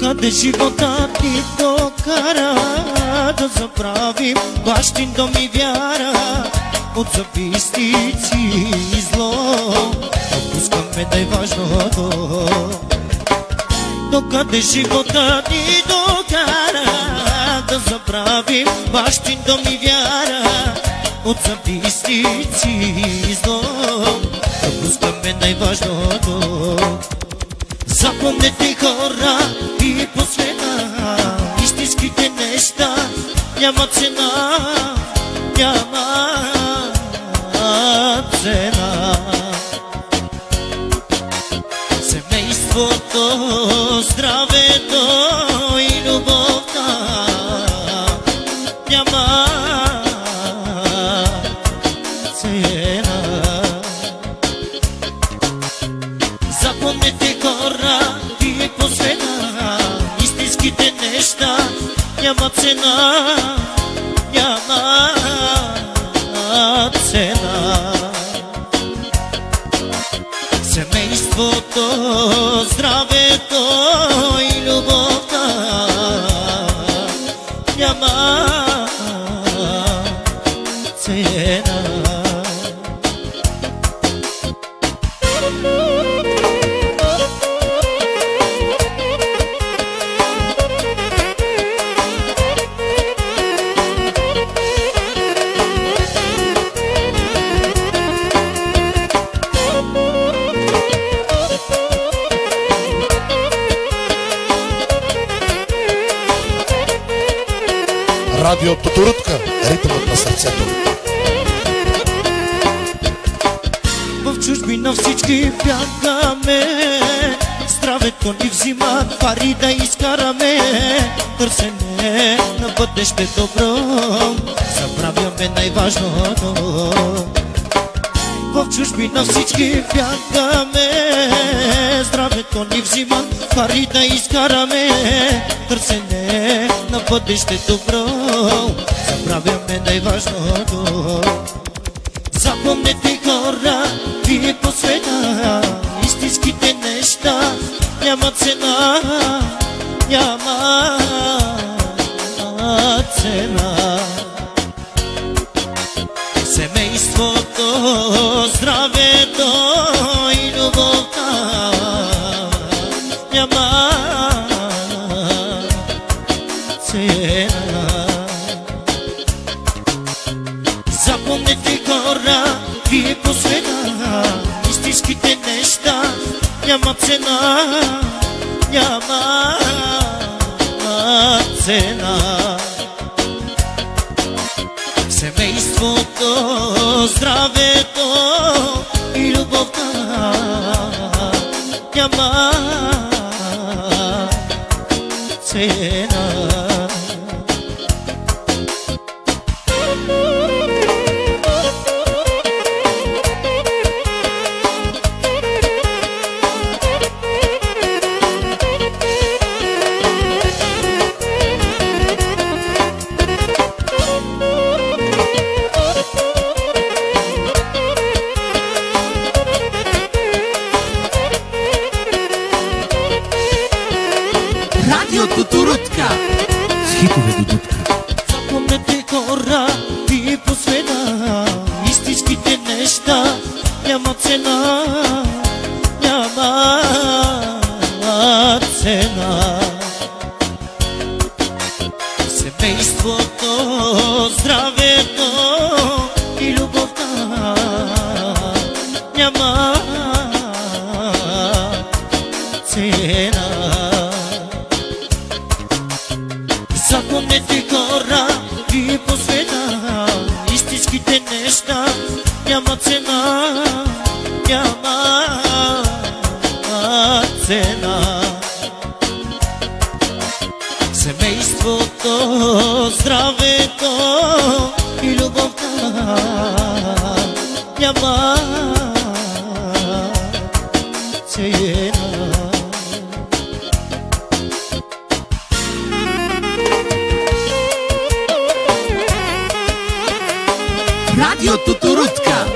Къде живота ни докара да забравим бащин дом и вяра от завистици и зло. Допускаме най-важното. Докъде живота ни докара да забравим бащин дом и вяра от завистици и зло. Допускаме най-важното. Запомнете, хора, и по света истинските неща няма цена, няма цена. Семейството, здравето и любовта няма цена. Запомнете, хора, вие по света истинските неща няма цена, няма цена. Семейството, здравето и любовта няма цена. Радио Тутурутка, ритъмът на сърцето. В чужбина всички бягаме, здравето ни взима, пари да изкараме. Търсене на бъдеще добро, забравяме най-важното. В чужбина всички бягаме, здравето ни взима, пари да изкараме. Търсене на бъдеще добро, забравяме най-важното. Запомнете, хора, вие по света истинските неща няма цена, няма цена. Семейството, здравето и любовта няма цена. Запомнете, хора, вие по света истинските неща няма цена, няма цена. Семейството, здравето и любовта няма цена. Тутурутка с хитове до дупка. Запомнете, хора, вие по света истинските неща няма цена, няма цена. Семейството, здравето и любовта няма цена. Запомнете, хора, вие по света истинските неща няма цена, няма цена. Семейството, здравето и любовта няма цена. Радио Тутурутка